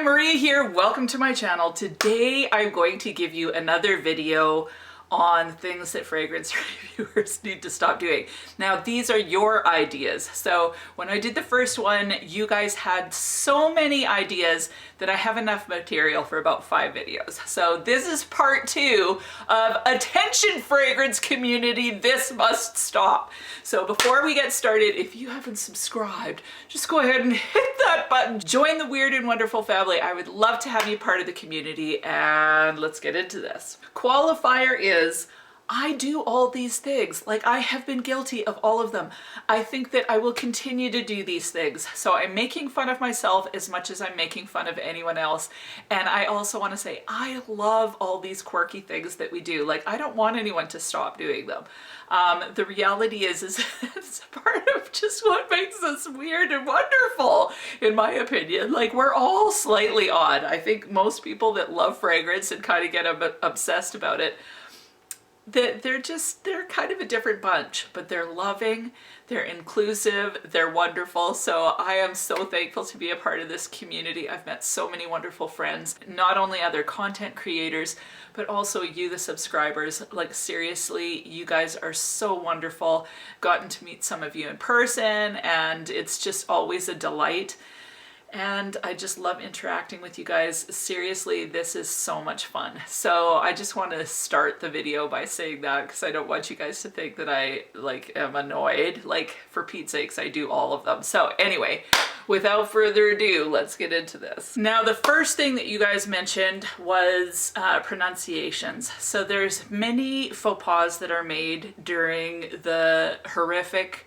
Marie here. Welcome to my channel. Today I'm going to give you another video on things that fragrance reviewers need to stop doing. Now these are your ideas. So when I did the first one, you guys had so many ideas that I have enough material for about 5 videos. So this is part 2 of attention fragrance community, this must stop. So before we get started, if you haven't subscribed, just go ahead and hit that button. Join the Weird and Wonderful family. I would love to have you part of the community, and let's get into this. Qualifier is, I do all these things. Like, I have been guilty of all of them. I think that I will continue to do these things. So I'm making fun of myself as much as I'm making fun of anyone else. And I also want to say, I love all these quirky things that we do. Like, I don't want anyone to stop doing them. The reality is it's part of just what makes us weird and wonderful, in my opinion. Like, we're all slightly odd. I think most people that love fragrance and kind of get obsessed about it, that they're kind of a different bunch, but they're loving, they're inclusive, they're wonderful. So I am so thankful to be a part of this community. I've met so many wonderful friends, not only other content creators, but also you, the subscribers. Like, seriously, you guys are so wonderful. Gotten to meet some of you in person, and it's just always a delight. And I just love interacting with you guys. Seriously, this is so much fun. So I just want to start the video by saying that, because I don't want you guys to think that I am annoyed. Like, for Pete's sakes, I do all of them. So anyway, without further ado, let's get into this. Now, the first thing that you guys mentioned was pronunciations. So there's many faux pas that are made during the horrific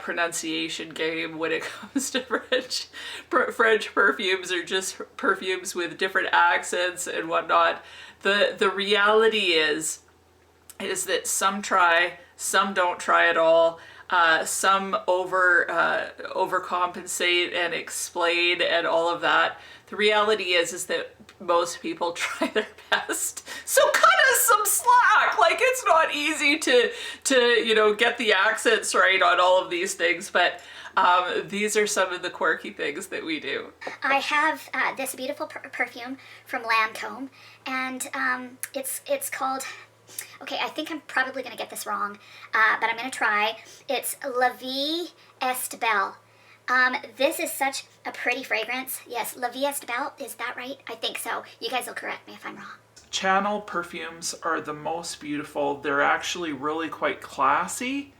pronunciation game when it comes to French perfumes, or just perfumes with different accents and whatnot. The reality is that some try, some don't try at all. Some overcompensate and explain and all of that. The reality is that most people try their best. So cut us some slack. Like, it's not easy to you know, get the accents right on all of these things, but these are some of the quirky things that we do. I have this beautiful perfume from Lancome, and it's called, okay, I think I'm probably going to get this wrong, but I'm going to try. It's La Vie Est Belle. This is such a pretty fragrance. Yes, La Vie Est Belle, is that right? I think so. You guys will correct me if I'm wrong. Channel perfumes are the most beautiful. They're actually really quite classy.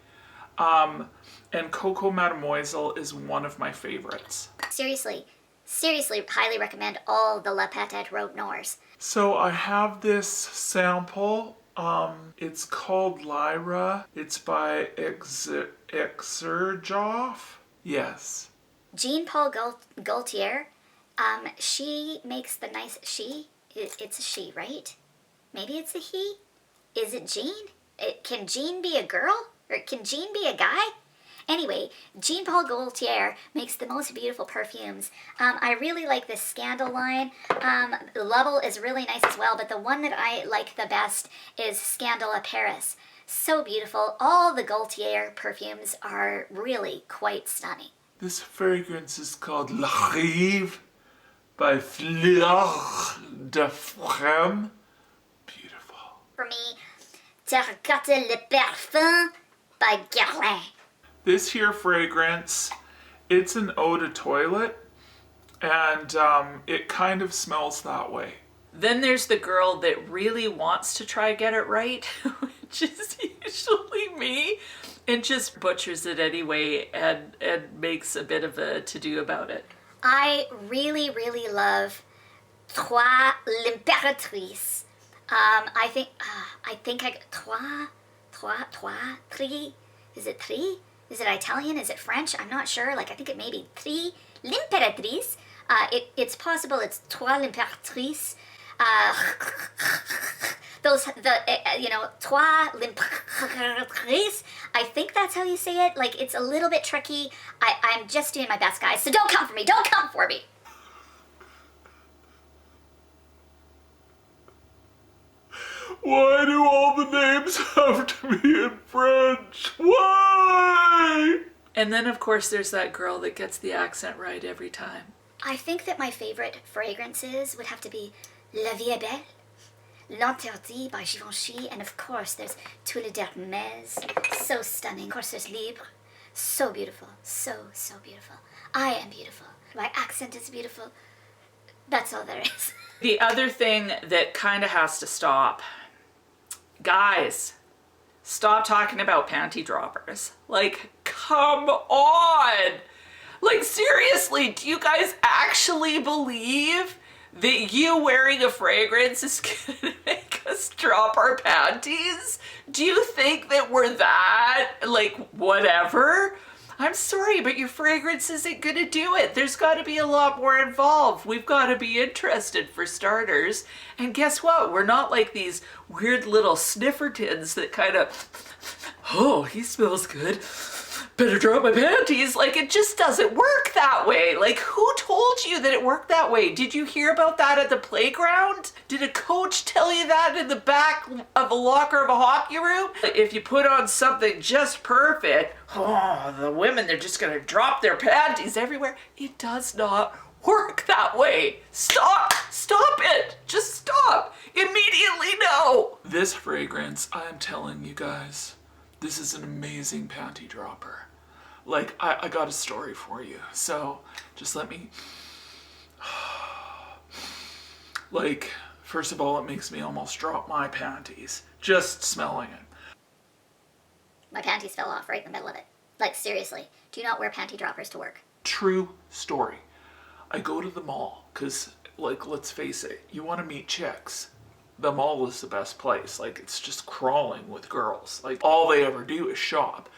And Coco Mademoiselle is one of my favorites. Seriously, highly recommend all the La Patate Robe Noirs. So I have this sample. It's called Lyra. It's by Exerjoff. Yes. Jean Paul Gaultier, she makes the nice, it's a she, right? Maybe it's a he? Is it Jean? Can Jean be a girl? Or can Jean be a guy? Anyway, Jean Paul Gaultier makes the most beautiful perfumes. I really like this Scandal line. Lovell is really nice as well, but the one that I like the best is Scandal à Paris. So beautiful. All the Gaultier perfumes are really quite stunning. This fragrance is called La Rive by Fleur de Femme. Beautiful. For me, Terracotta Le Parfum by Guerlain. This here fragrance, it's an eau de toilette, and it kind of smells that way. Then there's the girl that really wants to try get it right, which is usually me, and just butchers it anyway and makes a bit of a to-do about it. I really love Trois L'Impératrice. I think Trois, is it three? Is it Italian? Is it French? I'm not sure. Like, I think it may be Trois L'Impératrice. It's possible it's Trois L'Impératrice. Trois L'Impératrice. I think that's how you say it. Like, it's a little bit tricky. I'm just doing my best, guys. So don't come for me. Don't come for me. Why do all the names have to be in French? Why? And then, of course, there's that girl that gets the accent right every time. I think that my favorite fragrances would have to be La Vie est Belle, L'Interdit by Givenchy, and of course there's Tulle d'Hermès, so stunning. Of course there's Libre, so beautiful, so beautiful. I am beautiful. My accent is beautiful. That's all there is. The other thing that kind of has to stop, guys, stop talking about panty droppers. Like, come on! Like, seriously, do you guys actually believe that you wearing a fragrance is gonna make us drop our panties? Do you think that we're that, like, whatever? I'm sorry, but your fragrance isn't gonna do it. There's gotta be a lot more involved. We've gotta be interested for starters. And guess what? We're not like these weird little sniffertons that kind of, oh, he smells good. Better drop my panties. Like, it just doesn't work that way. Like, who told you that it worked that way? Did you hear about that at the playground? Did a coach tell you that in the back of a locker of a hockey room? If you put on something just perfect, oh, the women, they're just gonna drop their panties everywhere. It does not work that way. Stop it. Just stop. Immediately no. This fragrance, I'm telling you guys, this is an amazing panty dropper. Like, I got a story for you. So just let me, like, first of all, it makes me almost drop my panties just smelling it. My panties fell off right in the middle of it. Like, seriously, do you not wear panty droppers to work? True story. I go to the mall because, like, let's face it, you want to meet chicks. The mall is the best place. Like, it's just crawling with girls. Like, all they ever do is shop.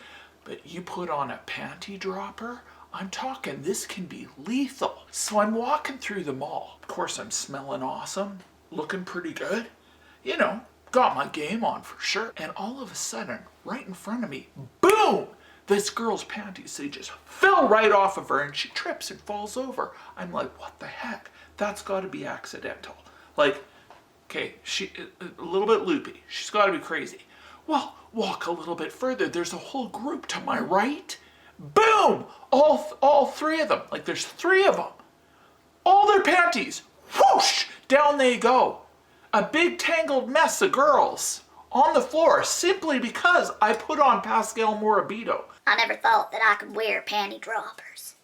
But you put on a panty dropper, I'm talking, this can be lethal. So I'm walking through the mall. Of course, I'm smelling awesome, looking pretty good. You know, got my game on for sure. And all of a sudden, right in front of me, boom! This girl's panties, they just fell right off of her and she trips and falls over. I'm like, what the heck? That's gotta be accidental. Like, okay, she a little bit loopy. She's gotta be crazy. Well, walk a little bit further. There's a whole group to my right. Boom! All three of them. Like, there's three of them. All their panties, whoosh, down they go. A big tangled mess of girls on the floor simply because I put on Pascal Morabito. I never thought that I could wear panty droppers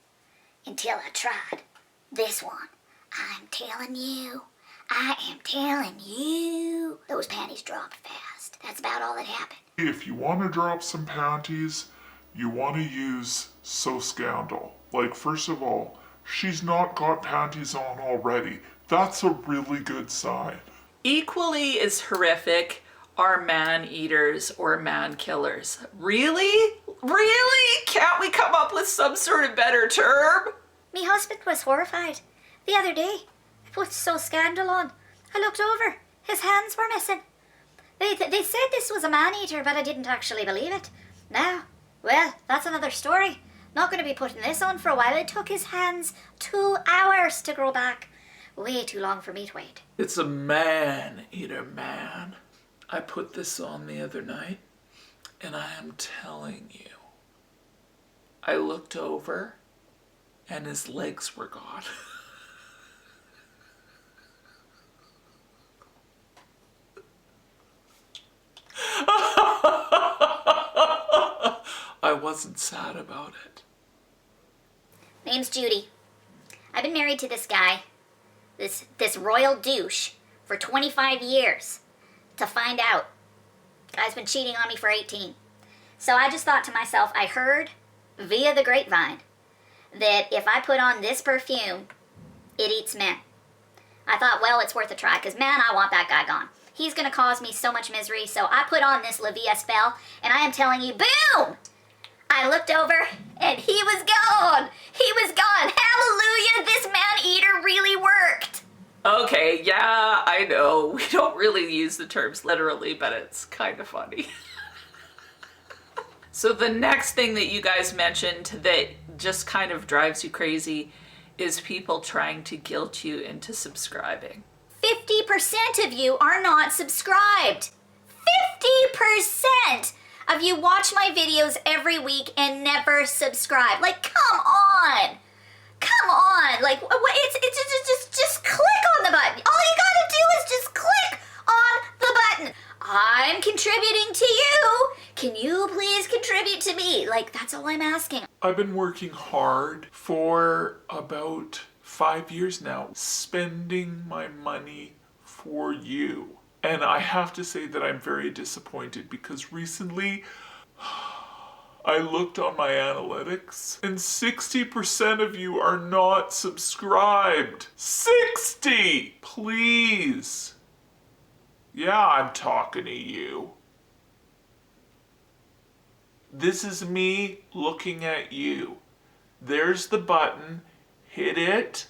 until I tried this one. I'm telling you, those panties dropped fast. That's about all that happened. If you want to drop some panties, you want to use So Scandal. Like, first of all, she's not got panties on already. That's a really good sign. Equally as horrific are man eaters or man killers. Really? Really? Can't we come up with some sort of better term? Me husband was horrified. The other day, I put So Scandal on. I looked over. His hands were missing. They said this was a man-eater, but I didn't actually believe it. Now, well, that's another story. Not going to be putting this on for a while. It took his hands 2 hours to grow back. Way too long for me to wait. It's a man-eater, man. I put this on the other night, and I am telling you, I looked over, and his legs were gone. I wasn't sad about it. Name's Judy. I've been married to this guy, this royal douche, for 25 years. To find out, guy's been cheating on me for 18. So I just thought to myself, I heard via the grapevine that if I put on this perfume, it eats men. I thought, well, it's worth a try, because man, I want that guy gone. He's going to cause me so much misery, so I put on this La Vie spell, and I am telling you, boom! I looked over, and he was gone! He was gone! Hallelujah! This man-eater really worked! Okay, yeah, I know. We don't really use the terms literally, but it's kind of funny. So the next thing that you guys mentioned that just kind of drives you crazy is people trying to guilt you into subscribing. 50% of you are not subscribed. 50% of you watch my videos every week and never subscribe. Like, come on. Come come on. Like, it's just click on the button. All you gotta do is just click on the button. I'm contributing to you. Can you please contribute to me? Like, that's all I'm asking. I've been working hard for about 5 years now, spending my money for you. And I have to say that I'm very disappointed because recently I looked on my analytics and 60% of you are not subscribed. 60! Please. Yeah, I'm talking to you. This is me looking at you. There's the button. Hit it.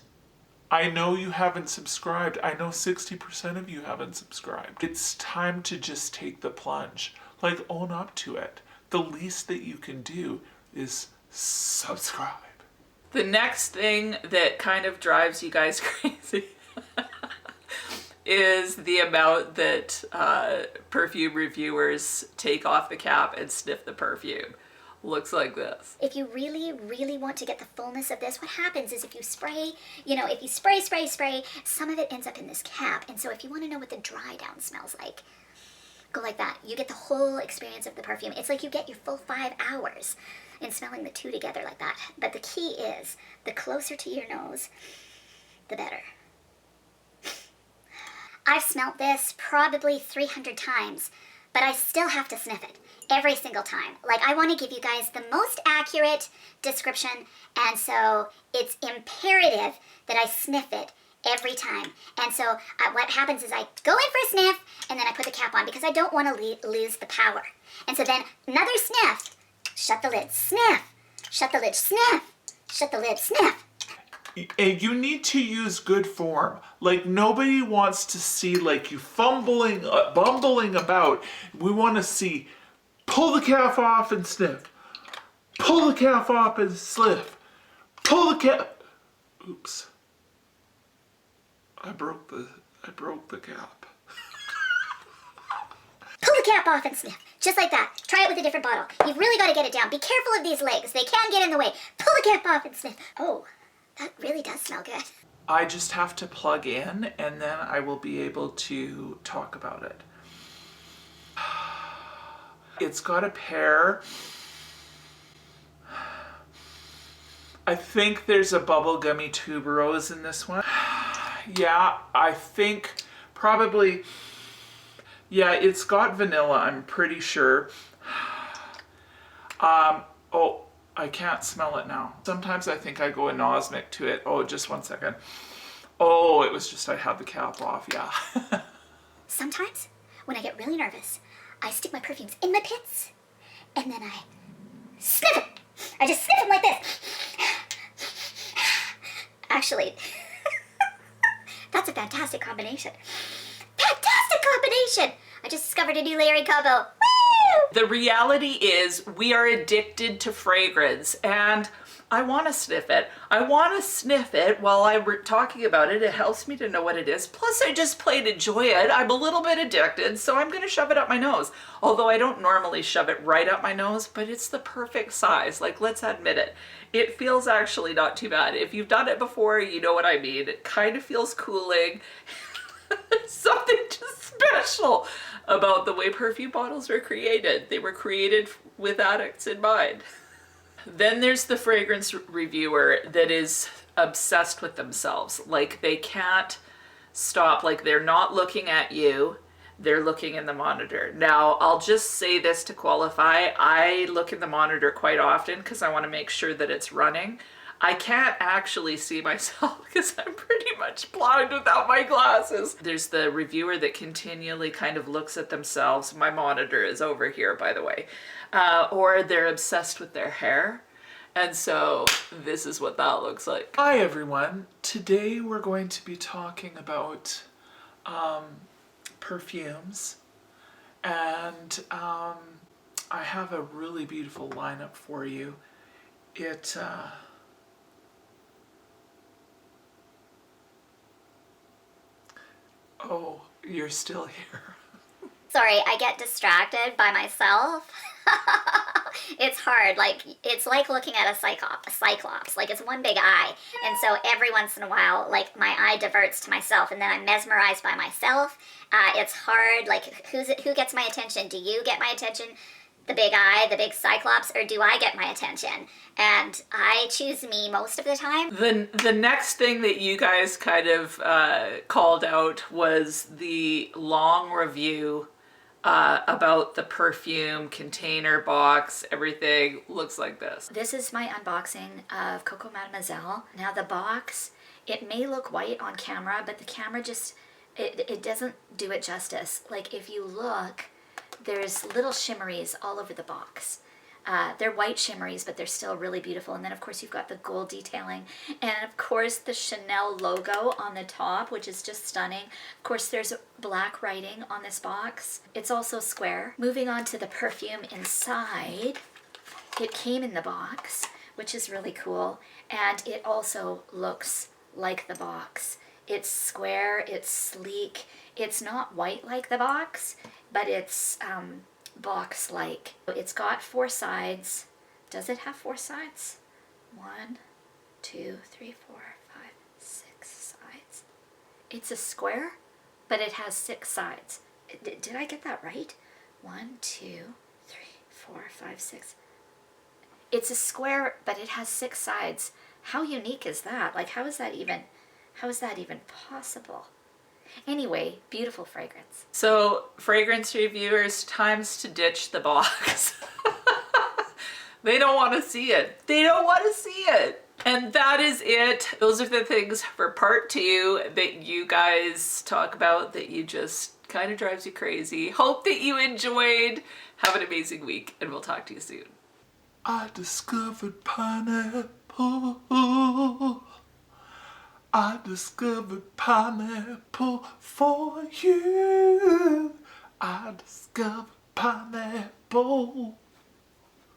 I know you haven't subscribed. I know 60% of you haven't subscribed. It's time to just take the plunge. Like, own up to it. The least that you can do is subscribe. The next thing that kind of drives you guys crazy is the amount that perfume reviewers take off the cap and sniff the perfume. Looks like this. If you really, really want to get the fullness of this, what happens is if you spray, if you spray, some of it ends up in this cap. And so if you want to know what the dry down smells like, go like that. You get the whole experience of the perfume. It's like you get your full 5 hours in smelling the two together like that. But the key is, the closer to your nose, the better. I've smelled this probably 300 times, but I still have to sniff it every single time. Like, I want to give you guys the most accurate description, and so it's imperative that I sniff it every time. And so what happens is I go in for a sniff, and then I put the cap on because I don't want to lose the power. And so then another sniff, shut the lid, sniff, shut the lid, sniff, shut the lid, sniff. You need to use good form. Like, nobody wants to see like you bumbling about. We want to see, pull the cap off and sniff. Pull the cap off and sniff. Pull the cap. Oops. I broke the cap. Pull the cap off and sniff. Just like that. Try it with a different bottle. You've really got to get it down. Be careful of these legs. They can get in the way. Pull the cap off and sniff. Oh, that really does smell good. I just have to plug in and then I will be able to talk about it. It's got a pair. I think there's a bubblegummy tuberose in this one. Yeah, I think probably, yeah, it's got vanilla, I'm pretty sure. Oh, I can't smell it now. Sometimes I think I go anosmic to it. Oh, just one second. Oh, it was just I had the cap off, yeah. Sometimes, when I get really nervous, I stick my perfumes in my pits, and then I sniff them. I just sniff them like this. Actually, that's a fantastic combination. Fantastic combination! I just discovered a new Larry combo. Woo! The reality is we are addicted to fragrance and I want to sniff it. I want to sniff it while I'm talking about it. It helps me to know what it is. Plus I just plain enjoy it. I'm a little bit addicted, so I'm going to shove it up my nose. Although I don't normally shove it right up my nose, but it's the perfect size. Like, let's admit it. It feels actually not too bad. If you've done it before, you know what I mean. It kind of feels cooling. Something just special about the way perfume bottles were created. They were created with addicts in mind. Then there's the fragrance reviewer that is obsessed with themselves. Like, they can't stop. Like, they're not looking at you. They're looking in the monitor. Now, I'll just say this to qualify. I look in the monitor quite often because I want to make sure that it's running. I can't actually see myself because I'm pretty much blind without my glasses. There's the reviewer that continually kind of looks at themselves. My monitor is over here, by the way. Or they're obsessed with their hair. And so this is what that looks like. Hi everyone. Today we're going to be talking about perfumes. And I have a really beautiful lineup for you. Oh, you're still here. Sorry, I get distracted by myself. It's hard. Like, it's like looking at a cyclops. Like, it's one big eye. And so every once in a while, like, my eye diverts to myself, and then I'm mesmerized by myself. It's hard. Like, who gets my attention? Do you get my attention? The big eye, the big cyclops, or do I get my attention? And I choose me most of the time. The next thing that you guys kind of called out was the long review about the perfume container box. Everything looks like this. This is my unboxing of Coco Mademoiselle. Now the box, it may look white on camera, but the camera just, it doesn't do it justice. Like, if you look, there's little shimmeries all over the box. They're white shimmeries, but they're still really beautiful. And then, of course, you've got the gold detailing. And, of course, the Chanel logo on the top, which is just stunning. Of course, there's black writing on this box. It's also square. Moving on to the perfume inside, it came in the box, which is really cool. And it also looks like the box. It's square, it's sleek. It's not white like the box, but it's box-like. It's got 4 sides. Does it have 4 sides? 1, 2, 3, 4, 5, 6 sides. It's a square, but it has 6 sides. Did I get that right? 1, 2, 3, 4, 5, 6. It's a square, but it has 6 sides. How unique is that? Like, how is that even possible? Anyway, beautiful fragrance. So, fragrance reviewers, time's to ditch the box. They don't want to see it. They don't want to see it. And that is it. Those are the things for part 2 that you guys talk about that you just kind of drives you crazy. Hope that you enjoyed. Have an amazing week, and we'll talk to you soon. I discovered pineapple. I discovered pineapple for you. I discovered pineapple.